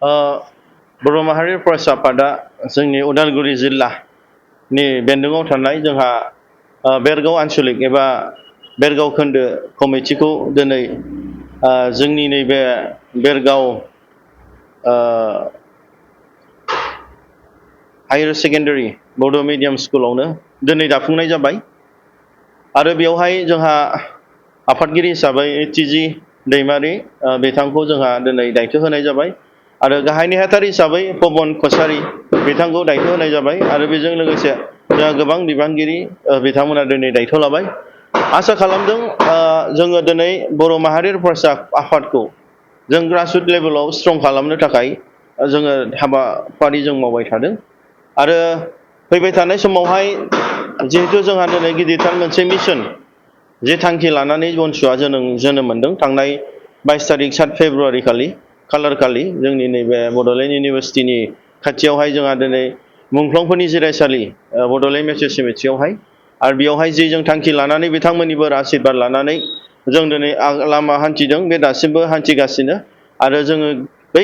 ओ बर' माहारि फरायसा आफादा जोंनि उदालगुरि जिल्लानि बेन्दोङाव थानाय जोंहा बेरगाव आन्चलिक एबा बेरगाव खोन्दो कमिटिखौ दिनै जोंनि नैबे बेरगाव हायार सेकेन्डारि बड' मिडियाम स्कुलावनो दिनै दाफुंनाय जाबाय आरो बेवहाय जोंहा आफादगिरि हिसाबै टिजि दैमारि बिथांखौ जोंहा दिनै दायथ' होनाय जाबाय आरो गाहाय नेहाथारि हिसाबै पबन कसारि बिथांखौ दायथ' होनाय जाबाय आरो बेजों लोगोसे जोंहा गोबां बिबानगिरि बिथांमोना दिनै दायथ' लाबाय आसा खालामदों जोङो दिनै बर' माहारि फरायसा आफादखौ जों ग्रासरुट लेभेलाव स्ट्रं खालामनो थाखाय जोङो हाबाफारि जों मावबाय थादों आरो फैबाय थानाय समावहाय जिहेथु जोंहा दिनै गिदिरथार मोनसे मिशन जे थांखि लानानै बनसुआ जोनोम मोनदों थांनाय 22 तारिख 7 फेब्रुवारि खालि खालार खालि जोंनि नैबे बड'लेण्ड इउनिभारसिटिनि खाथियावहाय जोंहा दिनै मुंख्लंफोरनि जिरायसालि बड'लेण्ड मेट्रिक सिमेट्रियावहाय आरो बेयावहाय जे जों थांखि लानानै बिथांमोननि बोर आशीर्बाद लानानै जों दिनै लामा हान्थिदों बे दासिमबो हान्थिगासिनो आरो जोङो बै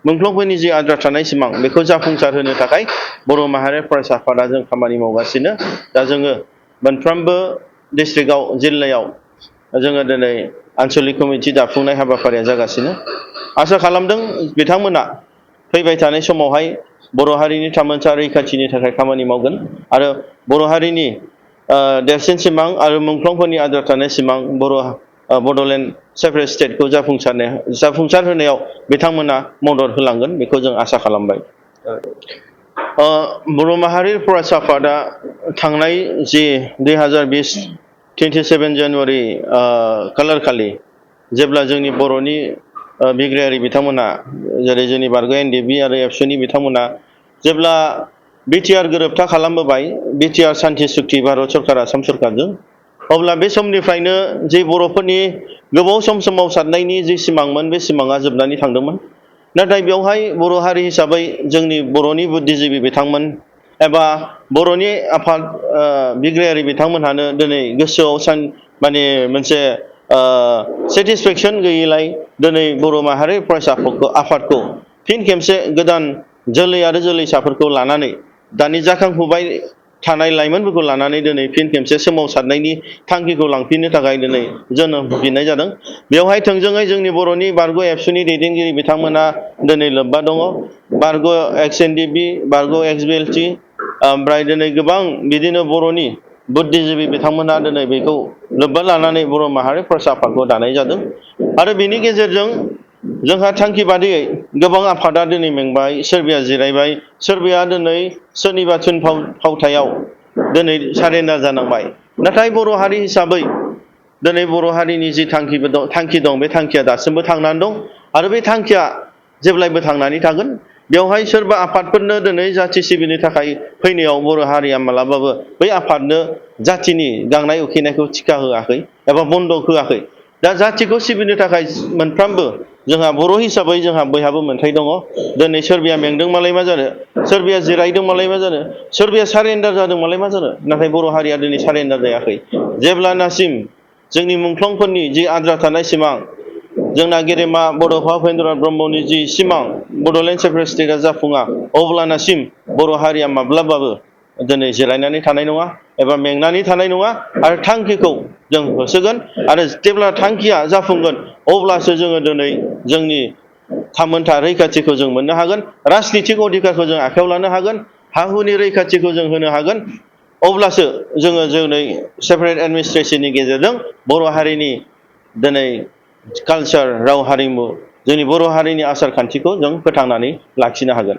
मुंख्लंफोरनि जि आद्रा थानाय सिमां बेखौ जाफुंसार होनो थाखाय बर' माहारि फरायसा आफादा जों खामानि मावगासिनो दा जोङो मोनफ्रोमबो डिस्ट्रिक्टआव जिल्लायाव जोङो दिनै आन्चलिक कमिटि दाफुंनाय हाबाफारिया जागासिनो आसा खालामदों बिथांमोना फैबाय थानाय समावहाय बर' हारिनि थामोनसा रैखाथिनि थाखाय खामानि मावगोन आरो बर' हारिनि देरसिन सिमां आरो मुंख्लंफोरनि आद्रा थानाय सिमां बड'लेण्ड सेपारेट स्टेटखौ जाफुंसार होनायाव बिथांमोना मदद होलांगोन बेखौ जों आसा खालामबाय बर' माहारि फरायसा आफादा थांनाय जि 2020 27 जानुवारि खालार खालि जेब्ला जोंनि बर'नि बिग्रायारि बिथांमोना जेरै जोंनि बारग' एनडिएफबि आरो एबसुनि बिथांमोना जेब्ला बिटिआर गोरोबथा खालामबोबाय बिटिआर सान्थि सुक्ति भारत सरकार आसाम सरकारजों अब्ला बे समनिफ्रायनो जे बर'फोरनि गोबाव सम सोमावसारनायनि जि सिमांमोन बे सिमाङा जोबनानै थांदोंमोन नाथाय बेवहाय बर' हारि हिसाबै जोंनि बर'नि बुद्धिजिबि बिथांमोन एबा बर'नि आफाद बिग्रायारि बिथांमोनहानो दिनै गोसोआव माने मोनसे सेटिसफेक्सन गैयैलाय दिनै बर' माहारि फरायसा आफादखौ फिन खेबसे गोदान जोलै आरो जोलैसाफोरखौ लानानै दानि जाखांफुबाय थानाय लाइमोनफोरखौ लानानै दिनै फिन खेबसे सोमावसारनायनि थांखिखौ लांफिननो थाखाय दिनै जोनोम होफिननाय जादों बेवहाय थोंजोङै जोंनि बर'नि बारग' एबसुनि दैदेनगिरि बिथांमोना दिनै लोब्बा दङ बारग' एक्स एनडिएफबि बारग' एक्स बिएलटि ओमफ्राय दिनै गोबां बिदिनो बर'नि बुद्धिजिबि बिथांमोना दिनै बेखौ लोब्बा लानानै बर' माहारि फरायसा आफादखौ दानाय जादों आरो बेनि गेजेरजों जोंहा थांखि बादियै गोबां आफादा दिनै मेंबाय सोरबाया जिरायबाय सोरबाया दिनै सोरनिबा थुनफावथायाव दिनै सारेन्डार जानांबाय नाथाय बर' हारि हिसाबै दिनै बर' हारिनि जि थांखि दं बे थांखिया दासिमबो थांनानै दं आरो बे थांखिया जेब्लायबो थांनानै थागोन बेवहाय सोरबा आफादफोरनो दिनै जाथि सिबिनो थाखाय फैनायाव बर' हारिया मालाबाबो बै आफादनो जाथिनि गांनाय उखैनायखौ थिखा होआखै एबा बन्दक होआखै दा जाथिखौ सिबिनो थाखाय मोनफ्रोमबो जोंहा बर' हिसाबै जोंहा बयहाबो मोन्थाय दङ दिनै सोरबाया मेंदों मालाय मा जानो सोरबाया जिरायदों मालाय मा जानो सोरबाया सारेन्डार जादों मालाय मा जानो नाथाय बर' हारिया दिनै सारेन्डार जायाखै जेब्लानासिम जोंनि मुंख्लंफोरनि जि आद्रा थानाय सिमां जोंना गेदेमा बड'फा उपेन्द्र ब्रह्मनि जि सिमां बड'लेण्ड सेपारेट स्टेटआ जाफुङा अब्लानासिम बर' हारिया माब्लाबाबो दिनै जिरायनानै थानाय नङा एबा मेंनानै थानाय नङा आरो थांखिखौ जों होसोगोन आरो जेब्ला थांखिया जाफुंगोन अब्लासो जोङो दिनै जोंनि थामोनथा रैखाथिखौ जों मोननो हागोन राजनितिक अधिकारखौ जों आखायाव लानो हागोन हा हुनि रैखाथिखौ जों होनो हागोन अब्लासो जोङो जोंनि सेपारेट एडमिनिस्ट्रेसननि गेजेरजों बर' हारिनि दिनै कालचार राव हारिमु जोंनि बर' हारिनि आसार खान्थिखौ जों फोथांनानै लाखिनो हागोन